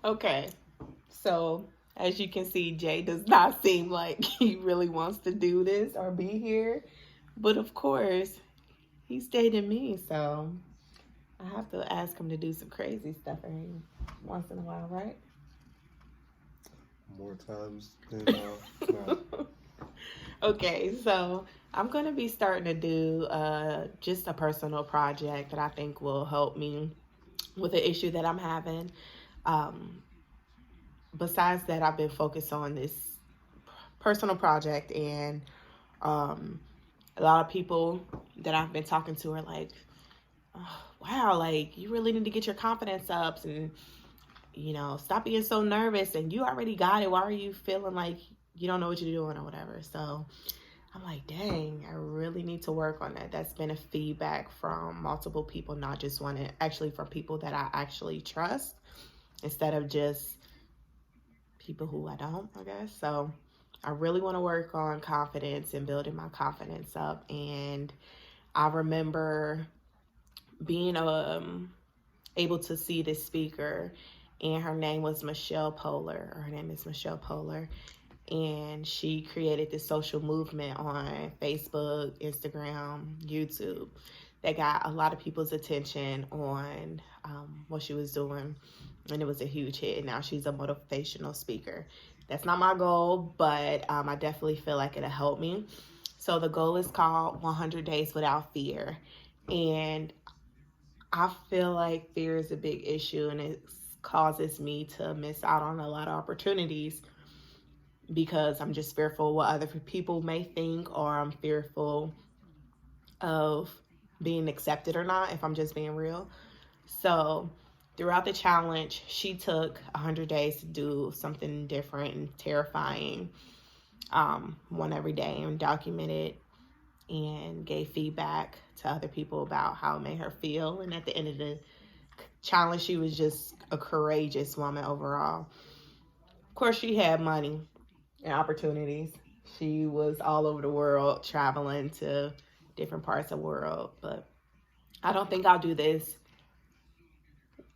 Okay. So, as you can see, Jay does not seem like he really wants to do this or be here. But of course, he's dating me, so I have to ask him to do some crazy stuff every once in a while, right? More times than not. Okay, so I'm going to be starting to do just a personal project that I think will help me with the issue that I'm having. Um, Besides that, I've been focused on this personal project, and um, a lot of people that I've been talking to are like, oh, wow, like you really need to get your confidence up and, stop being so nervous, and you already got it. Why are you feeling like you don't know what you're doing or whatever? So I'm like, dang, I really need to work on that. That's been a feedback from multiple people, not just one, actually from people that I actually trust instead of just people who I don't, I guess. So I really want to work on confidence and building my confidence up. And I remember being able to see this speaker, and her name was Michelle Polar, or her name is Michelle Polar. And she created this social movement on Facebook, Instagram, YouTube that got a lot of people's attention on what she was doing. And it was a huge hit. Now she's a motivational speaker. That's not my goal, but I definitely feel like it'll help me. So the goal is called 100 Days Without Fear. And I feel like fear is a big issue, and it causes me to miss out on a lot of opportunities because I'm just fearful what other people may think, or I'm fearful of being accepted or not, if I'm just being real. So throughout the challenge, she took 100 days to do something different and terrifying, one every day, and documented and gave feedback to other people about how it made her feel. And at the end of the challenge, she was just a courageous woman overall. Of course, she had money and opportunities. She was all over the world, traveling to different parts of the world. But I don't think I'll do this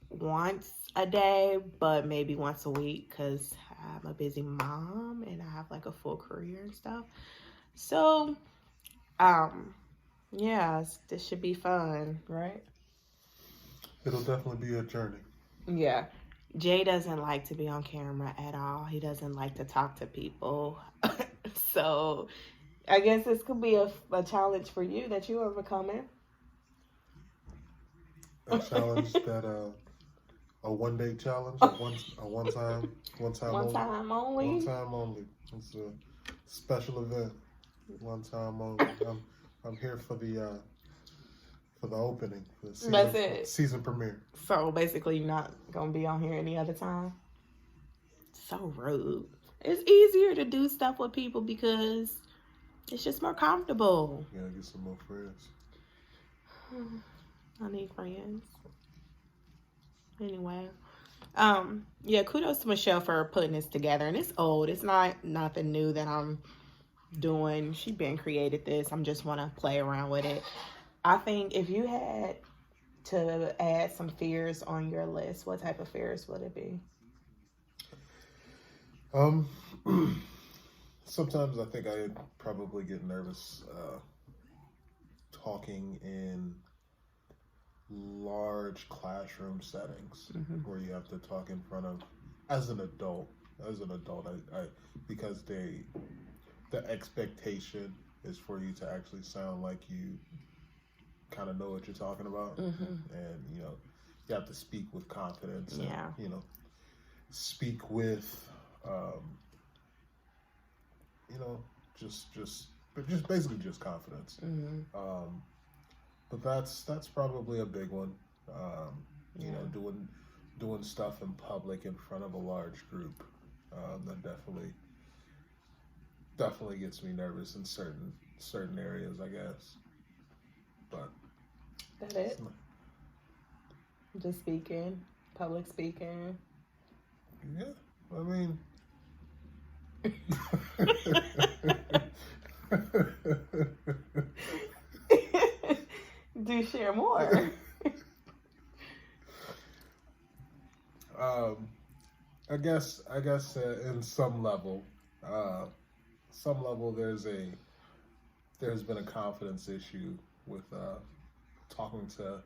once a day, but maybe once a week, because I'm a busy mom and I have like a full career and stuff. So, yeah, this should be fun, right? It'll definitely be a journey. Yeah. Jay doesn't like to be on camera at all. He doesn't like to talk to people. So I guess this could be a challenge for you that you overcoming. A challenge that a 1 day challenge, a one time One only, time one only. time only. It's a special event, one time only. I'm here for the opening, for the That's it. season premiere. So basically, you're not gonna be on here any other time. So rude. It's easier to do stuff with people because it's just more comfortable. You gotta get some more friends. I need friends. Anyway, yeah, kudos to Michelle for putting this together. And it's old. It's not nothing new that I'm doing. She been created this. I'm just want to play around with it. I think if you had to add some fears on your list, what type of fears would it be? Sometimes I think I probably get nervous talking in large classroom settings where you have to talk in front of, as an adult, I because the expectation is for you to actually sound like you kind of know what you're talking about, and you have to speak with confidence, and speak with just basically just confidence. But that's probably a big one. Doing stuff in public in front of a large group, that definitely gets me nervous in certain areas, I guess. But that it? Just speaking, public speaking. Yeah, I mean. Do share more. I guess in some level, there's been a confidence issue with talking to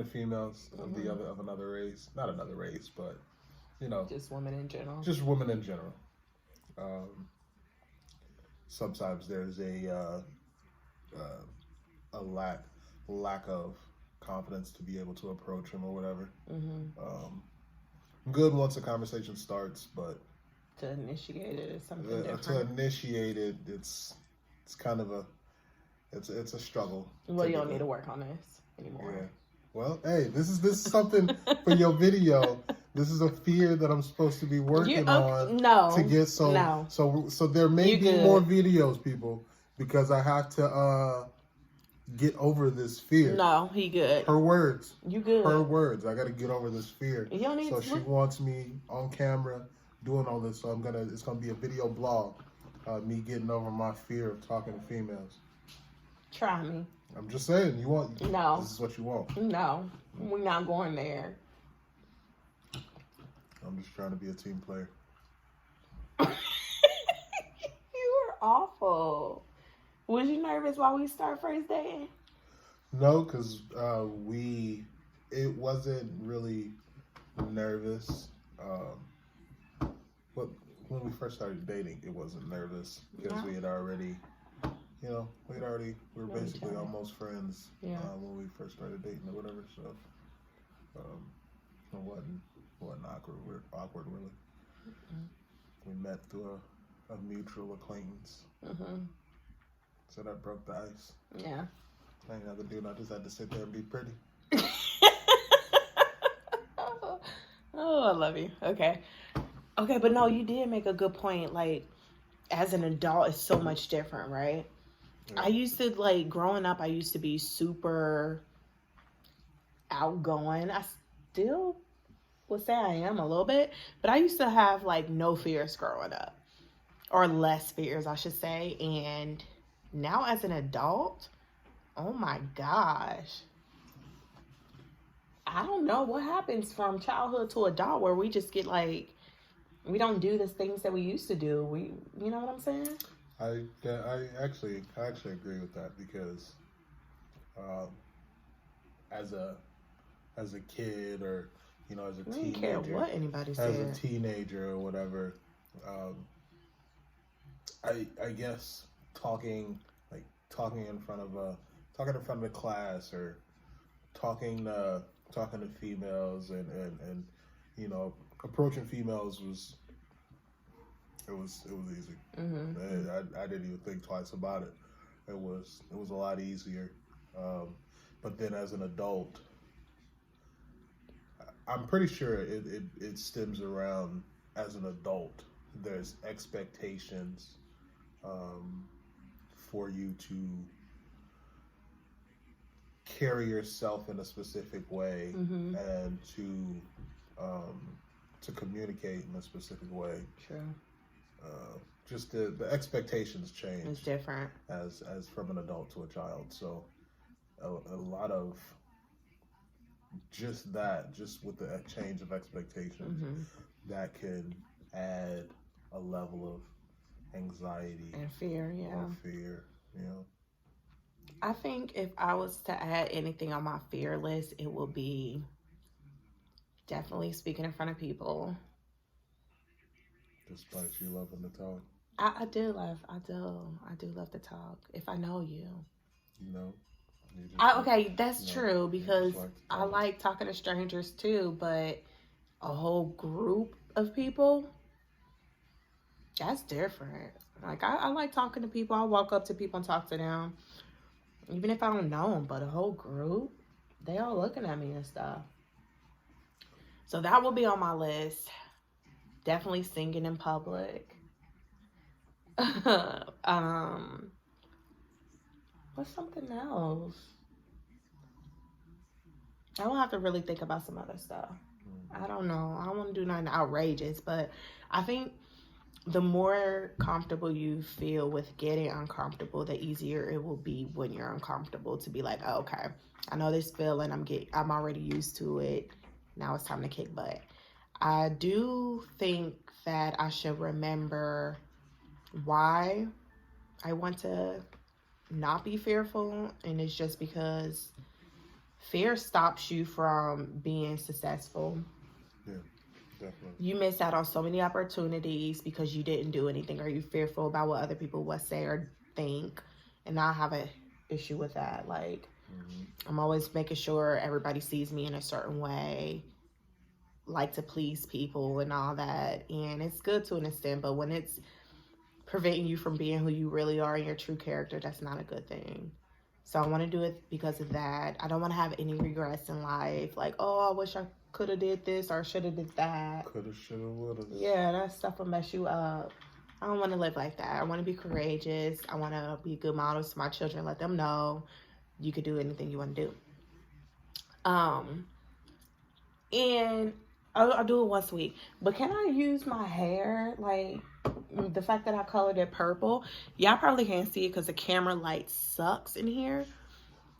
females of another race, not another race, but just women in general. Just women in general. Sometimes there's a lack of confidence to be able to approach them or whatever. Good once the conversation starts, but to initiate it is something different. To initiate it, it's kind of it's a struggle. Well, you don't need to work on this anymore. Yeah. Well, hey, this is something for your video. This is a fear that I'm supposed to be working on. To get so there may be more videos, people, because I have to get over this fear. No, he good. Her words. You good. Her words. I got to get over this fear. You don't need so she wants me on camera doing all this. So it's gonna be a video blog. Me getting over my fear of talking to females. Try me. I'm just saying, you want. No. This is what you want. No, we're not going there. I'm just trying to be a team player. You were awful. Was you nervous while we start first dating? No, because it wasn't really nervous. But when we first started dating, it wasn't nervous because we were basically almost friends when we first started dating or whatever. So it wasn't awkward really. We met through a mutual acquaintance. So that broke the ice. Yeah. I ain't nothing to do. I just had to sit there and be pretty. Oh, I love you. Okay, but no, you did make a good point. Like, as an adult, it's so much different, right? Yeah. I used to, growing up, I used to be super outgoing. I still would say I am a little bit, but I used to have, no fears growing up. Or less fears, I should say. And now as an adult, oh my gosh. I don't know what happens from childhood to adult where we just get we don't do the things that we used to do. You know what I'm saying? I actually agree with that because as a kid or as a teenager, I don't care what anybody said. As a teenager or whatever, I guess talking in front of the class or talking to females and approaching females was easy. I didn't even think twice about it. It was a lot easier. But then as an adult, I'm pretty sure it stems around as an adult. There's expectations for you to carry yourself in a specific way and to communicate in a specific way. True. Just the expectations change. It's different as from an adult to a child. So a lot of just with the change of expectations, that can add a level of anxiety and fear. I think if I was to add anything on my fear list, it will be definitely speaking in front of people. Despite you loving to talk. I do love to talk. If I know you. Okay, that's true because I like talking to strangers too, but a whole group of people, that's different. I like talking to people. I walk up to people and talk to them, even if I don't know them, but a whole group, they all looking at me and stuff. So that will be on my list. Definitely singing in public. What's something else? I will have to really think about some other stuff. I don't know. I don't want to do nothing outrageous, but I think the more comfortable you feel with getting uncomfortable, the easier it will be when you're uncomfortable to be like, oh, okay, I know this feeling. I'm already used to it. Now it's time to kick butt. I do think that I should remember why I want to not be fearful, and it's just because fear stops you from being successful. Yeah, definitely. You miss out on so many opportunities because you didn't do anything, or you're fearful about what other people will say or think. And I have an issue with that. Like, I'm always making sure everybody sees me in a certain way, like to please people and all that. And it's good to an extent, but when it's preventing you from being who you really are and your true character, that's not a good thing. So I want to do it because of that. I don't want to have any regrets in life. Like, oh, I wish I could have did this or should have did that. Coulda, shoulda, woulda. Yeah, that stuff will mess you up. I don't want to live like that. I want to be courageous. I want to be good models to my children. Let them know you could do anything you want to do. And I'll do it once a week. But can I use my hair? Like, the fact that I colored it purple. Y'all probably can't see it because the camera light sucks in here.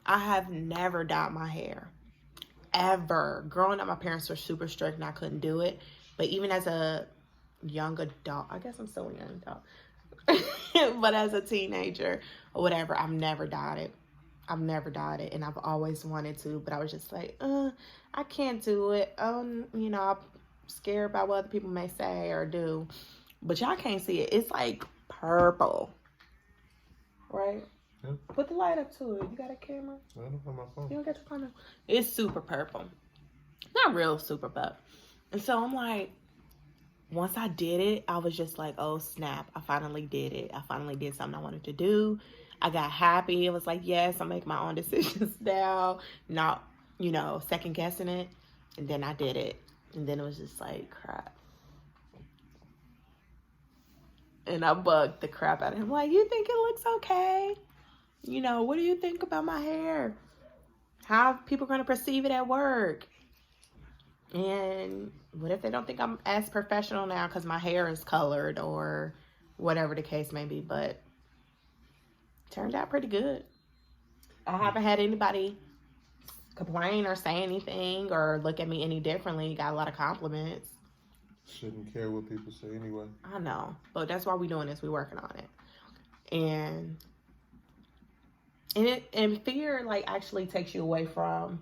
I have never dyed my hair. Ever. Growing up, my parents were super strict and I couldn't do it. But even as a young adult, I guess I'm still a young adult. But as a teenager or whatever, I've never dyed it. I've never dyed it, and I've always wanted to, but I was just like, I can't do it. I'm scared about what other people may say or do. But y'all can't see it. It's like purple, right? Yeah. Put the light up to it. You got a camera? I don't have my phone. You don't got your phone? It's super purple. Not real super, but. And so I'm like, once I did it, I was just like, oh, snap. I finally did it. I finally did something I wanted to do. I got happy. It was like, yes, I'm making my own decisions now. Not, second guessing it. And then I did it. And then it was just like, crap. And I bugged the crap out of him. Like, you think it looks okay? What do you think about my hair? How are people going to perceive it at work? And what if they don't think I'm as professional now because my hair is colored or whatever the case may be? But turned out pretty good. I haven't had anybody complain or say anything or look at me any differently. Got a lot of compliments. Shouldn't care what people say anyway. I know, but that's why we're doing this. We're working on it. And fear like actually takes you away from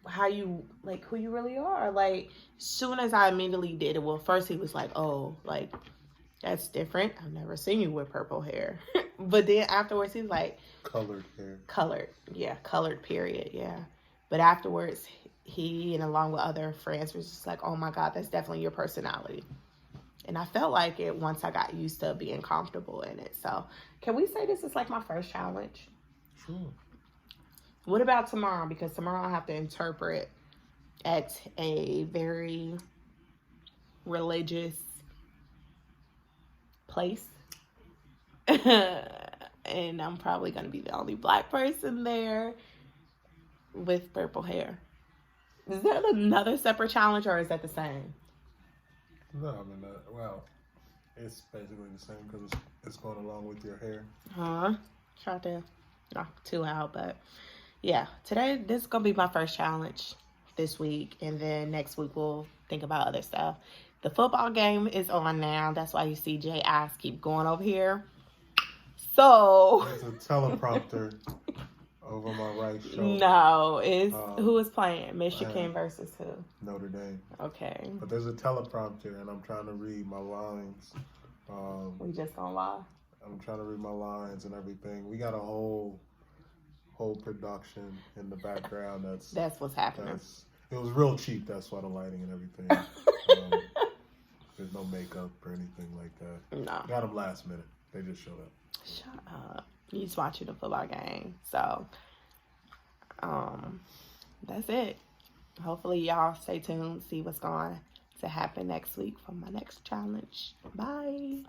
how you like who you really are. Like, soon as I immediately did it, well, first he was like, oh, like, that's different. I've never seen you with purple hair. But then afterwards he was like, colored hair. Colored period. Yeah. But afterwards he, and along with other friends, was just like, oh my God, that's definitely your personality. And I felt like it once I got used to being comfortable in it. So can we say this is like my first challenge? Sure. What about tomorrow? Because tomorrow I have to interpret at a very religious place. And I'm probably going to be the only Black person there with purple hair. Is that another separate challenge, or is that the same? No, I mean, well, it's basically the same because it's going along with your hair. Try to knock 2 out, but yeah, this is going to be my first challenge this week, and then next week we'll think about other stuff. The football game is on now. That's why you see Jay eyes keep going over here. So there's a teleprompter over my right shoulder. No, it's who is playing? Michigan versus who? Notre Dame. Okay. But there's a teleprompter, and I'm trying to read my lines. We just gonna lie. I'm trying to read my lines and everything. We got a whole production in the background. That's what's happening. It was real cheap. That's why the lighting and everything. There's no makeup or anything like that. No. Got them last minute. They just showed up. Shut up. You just watching the football game. So, that's it. Hopefully y'all stay tuned, see what's going to happen next week for my next challenge. Bye.